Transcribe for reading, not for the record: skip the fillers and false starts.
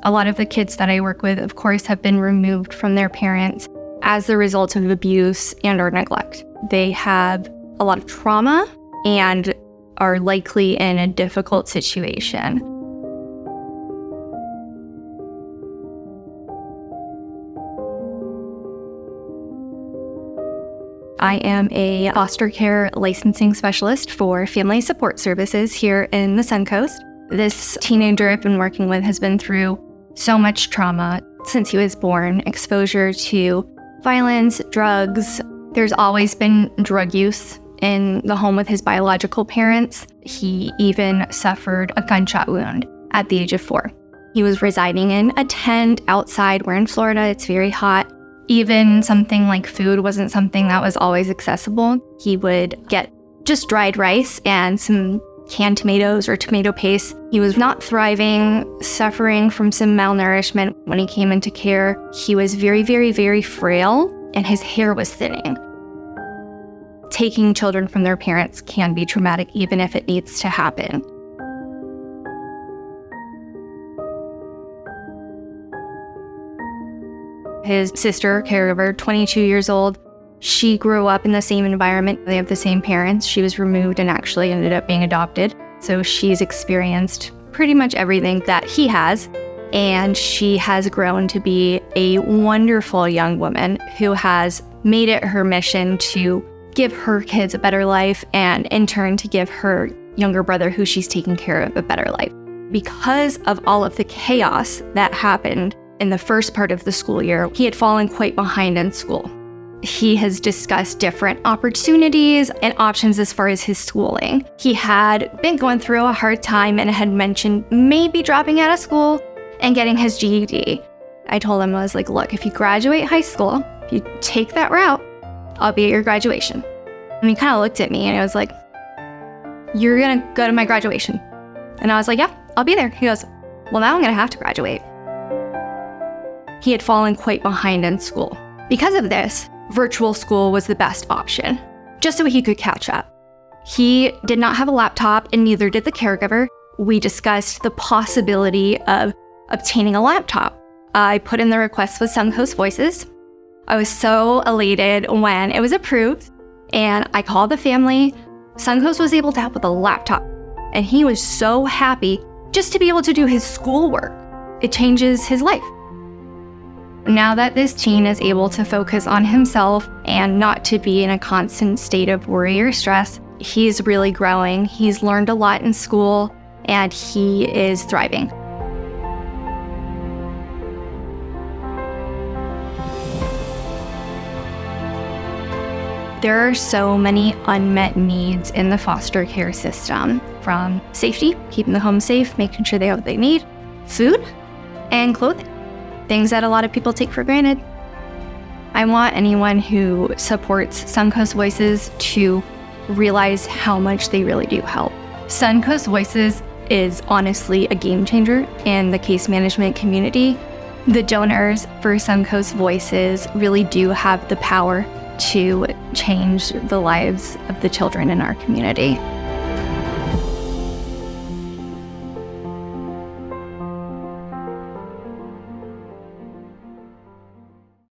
A lot of the kids that I work with, of course, have been removed from their parents as the result of abuse and or neglect. They have a lot of trauma and are likely in a difficult situation. I am a foster care licensing specialist for family support services here in the Suncoast. This teenager I've been working with has been through so much trauma since he was born, exposure to violence, drugs. There's always been drug use in the home with his biological parents. He even suffered a gunshot wound at the age of 4. He was residing in a tent outside. We're in Florida, it's very hot. Even something like food wasn't something that was always accessible. He would get just dried rice and some canned tomatoes or tomato paste. He was not thriving, suffering from some malnourishment. When he came into care, he was very, very, very frail and his hair was thinning. Taking children from their parents can be traumatic even if it needs to happen. His sister, caregiver, 22 years old, she grew up in the same environment. They have the same parents. She was removed and actually ended up being adopted. So she's experienced pretty much everything that he has. And she has grown to be a wonderful young woman who has made it her mission to give her kids a better life and in turn to give her younger brother who she's taking care of a better life. Because of all of the chaos that happened in the first part of the school year, he had fallen quite behind in school. He has discussed different opportunities and options as far as his schooling. He had been going through a hard time and had mentioned maybe dropping out of school and getting his GED. I told him, I was like, look, if you graduate high school, if you take that route, I'll be at your graduation. And he kind of looked at me and I was like, you're gonna go to my graduation? And I was like, yeah, I'll be there. He goes, well, now I'm gonna have to graduate. He had fallen quite behind in school. Because of this, virtual school was the best option, just so he could catch up. He did not have a laptop and neither did the caregiver. We discussed the possibility of obtaining a laptop. I put in the request with Suncoast Voices. I was so elated when it was approved and I called the family. Suncoast was able to help with a laptop and he was so happy just to be able to do his schoolwork. It changes his life. Now that this teen is able to focus on himself and not to be in a constant state of worry or stress, he's really growing. He's learned a lot in school and he is thriving. There are so many unmet needs in the foster care system, from safety, keeping the home safe, making sure they have what they need, food, and clothing. Things that a lot of people take for granted. I want anyone who supports Suncoast Voices to realize how much they really do help. Suncoast Voices is honestly a game changer in the case management community. The donors for Suncoast Voices really do have the power to change the lives of the children in our community.